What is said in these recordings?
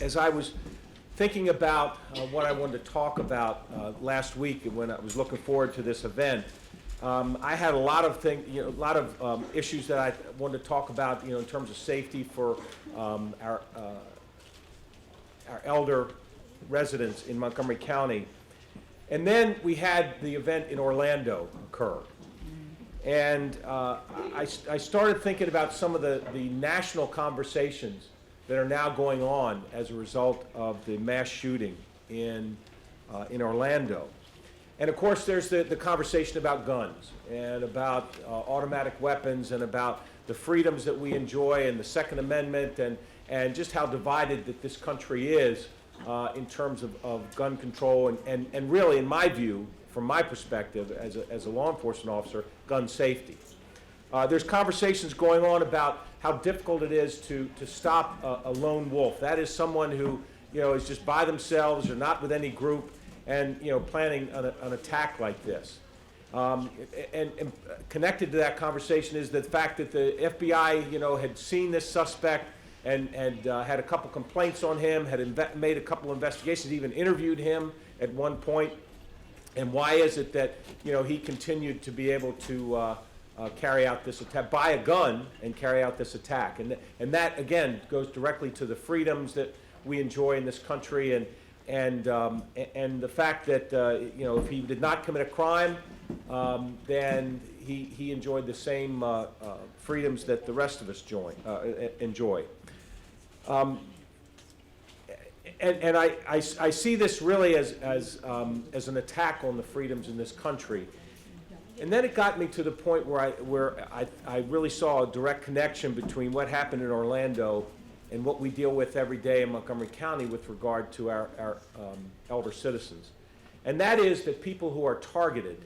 As I was thinking about what I wanted to talk about last week when I was looking forward to this event, I had a lot of issues that I wanted to talk about, in terms of safety for our elder residents in Montgomery County. And then we had the event in Orlando occur. And I started thinking about some of the national conversations that are now going on as a result of the mass shooting in Orlando. And of course there's the conversation about guns and about automatic weapons and about the freedoms that we enjoy and the Second Amendment and just how divided that this country is in terms of gun control and really, in my view, from my perspective as a law enforcement officer, gun safety. There's conversations going on about how difficult it is to stop a lone wolf. That is someone who is just by themselves or not with any group and planning an attack like this. And connected to that conversation is the fact that the FBI had seen this suspect and had a couple complaints on him, had made a couple investigations, even interviewed him at one point. And why is it that he continued to be able to carry out this attack, buy a gun and carry out this attack? And that again goes directly to the freedoms that we enjoy in this country, and the fact that if he did not commit a crime, then he enjoyed the same freedoms that the rest of us enjoy. And I see this really as an attack on the freedoms in this country. And then it got me to the point where I really saw a direct connection between what happened in Orlando and what we deal with every day in Montgomery County with regard to our elder citizens. And that is that people who are targeted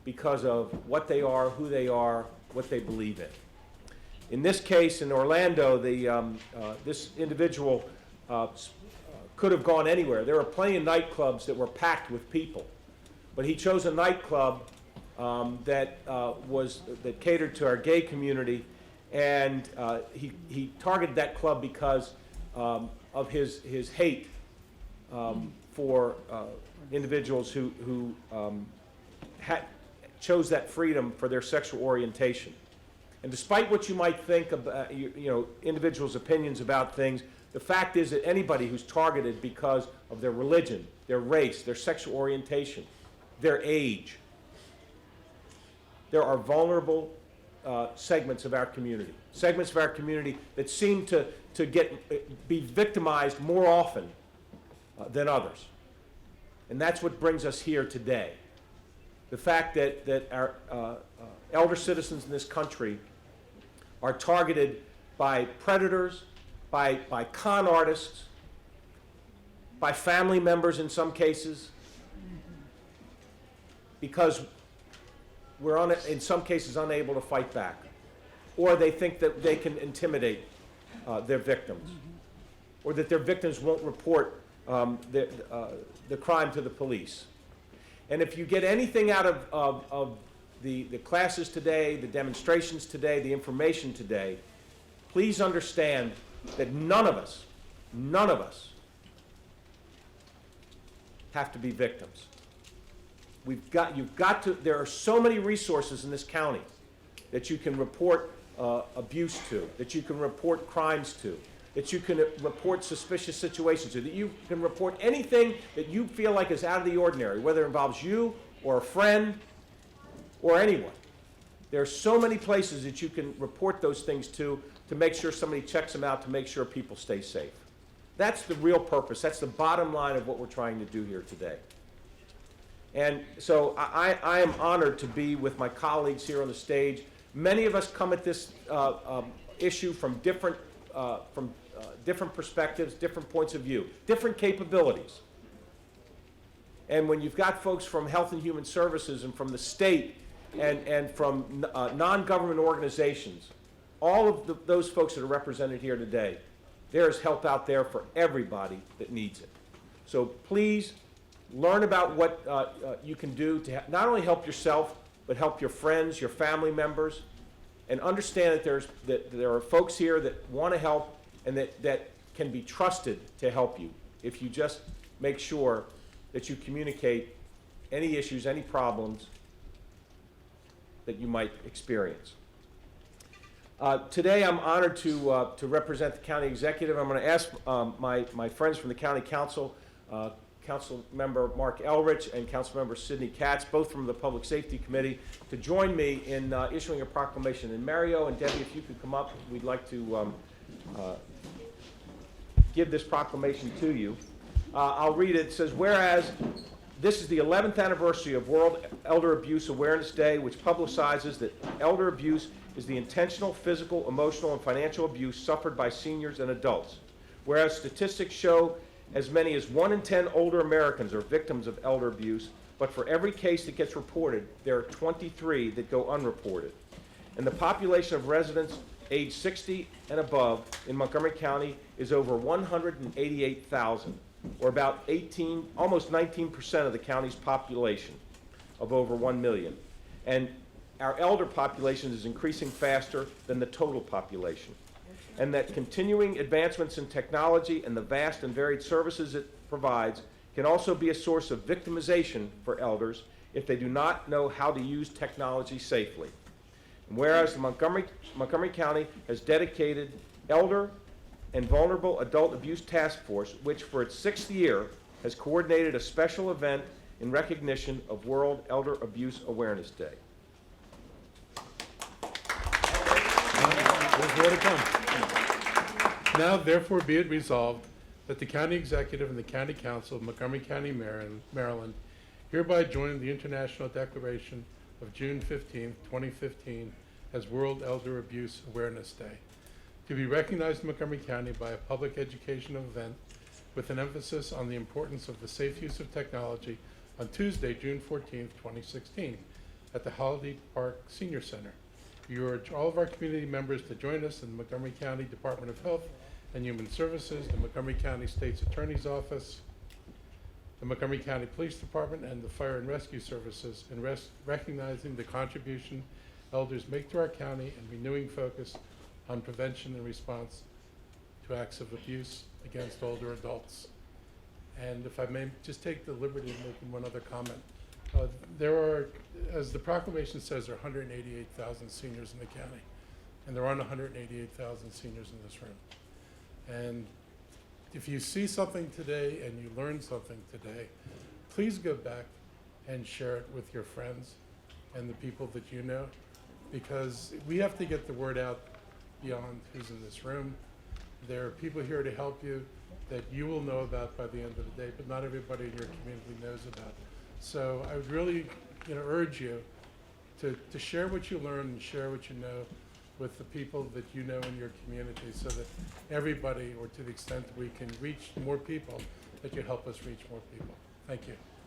because of what they are, who they are, what they believe in. In this case, in Orlando, this individual could have gone anywhere. There were plenty of nightclubs that were packed with people, but he chose a nightclub that catered to our gay community, and he targeted that club because of his hate for individuals who chose that freedom for their sexual orientation. And despite what you might think about individuals' opinions about things, the fact is that anybody who's targeted because of their religion, their race, their sexual orientation, their age, there are vulnerable segments of our community that seem to be victimized more often than others. And that's what brings us here today. The fact that our elder citizens in this country are targeted by predators, by con artists, by family members in some cases, because we're in some cases unable to fight back, or they think that they can intimidate their victims, or that their victims won't report the crime to the police. And if you get anything out of the classes today, the demonstrations today, the information today, please understand that none of us have to be victims. There are so many resources in this county that you can report abuse to, that you can report crimes to, that you can report suspicious situations to, that you can report anything that you feel like is out of the ordinary, whether it involves you or a friend or anyone. There are so many places that you can report those things to make sure somebody checks them out, to make sure people stay safe. That's the real purpose. That's the bottom line of what we're trying to do here today. And so I am honored to be with my colleagues here on the stage. Many of us come at this issue from different perspectives, different points of view, different capabilities. And when you've got folks from Health and Human Services and from the state and from non-government organizations, all of those folks that are represented here today, there is help out there for everybody that needs it. So please learn about what you can do to not only help yourself, but help your friends, your family members, and understand that there are folks here that want to help and that can be trusted to help you if you just make sure that you communicate any issues, any problems that you might experience. Today I'm honored to represent the county executive. I'm going to ask my friends from the county council, Council Member Mark Elrich and Council Member Sidney Katz, both from the Public Safety Committee, to join me in issuing a proclamation. And Mario and Debbie, if you could come up, we'd like to give this proclamation to you. I'll read it. It says, whereas this is the 11th anniversary of World Elder Abuse Awareness Day, which publicizes that elder abuse is the intentional physical, emotional, and financial abuse suffered by seniors and adults. Whereas statistics show as many as 1 in 10 older Americans are victims of elder abuse, but for every case that gets reported, there are 23 that go unreported. And the population of residents age 60 and above in Montgomery County is over 188,000, or about almost 19% of the county's population of over 1 million. And our elder population is increasing faster than the total population. And that continuing advancements in technology and the vast and varied services it provides can also be a source of victimization for elders if they do not know how to use technology safely. And whereas the Montgomery County has dedicated Elder and Vulnerable Adult Abuse Task Force, which for its 6th year has coordinated a special event in recognition of World Elder Abuse Awareness Day. There's more to come. Now, therefore, be it resolved that the County Executive and the County Council of Montgomery County, Maryland, hereby join the International Declaration of June 15, 2015, as World Elder Abuse Awareness Day, to be recognized in Montgomery County by a public educational event with an emphasis on the importance of the safe use of technology on Tuesday, June 14, 2016, at the Holiday Park Senior Center. We urge all of our community members to join us in the Montgomery County Department of Health and Human Services, the Montgomery County State's Attorney's Office, the Montgomery County Police Department, and the Fire and Rescue Services in recognizing the contribution elders make to our county and renewing focus on prevention and response to acts of abuse against older adults. And if I may just take the liberty of making one other comment. There are, as the proclamation says, there are 188,000 seniors in the county, and there aren't 188,000 seniors in this room. And if you see something today and you learn something today, please go back and share it with your friends and the people that you know, because we have to get the word out beyond who's in this room. There are people here to help you that you will know about by the end of the day, but not everybody in your community knows about. So I would really urge you to share what you learn and share what you know with the people that you know in your community, so that everybody, or to the extent that we can reach more people, that you help us reach more people. Thank you.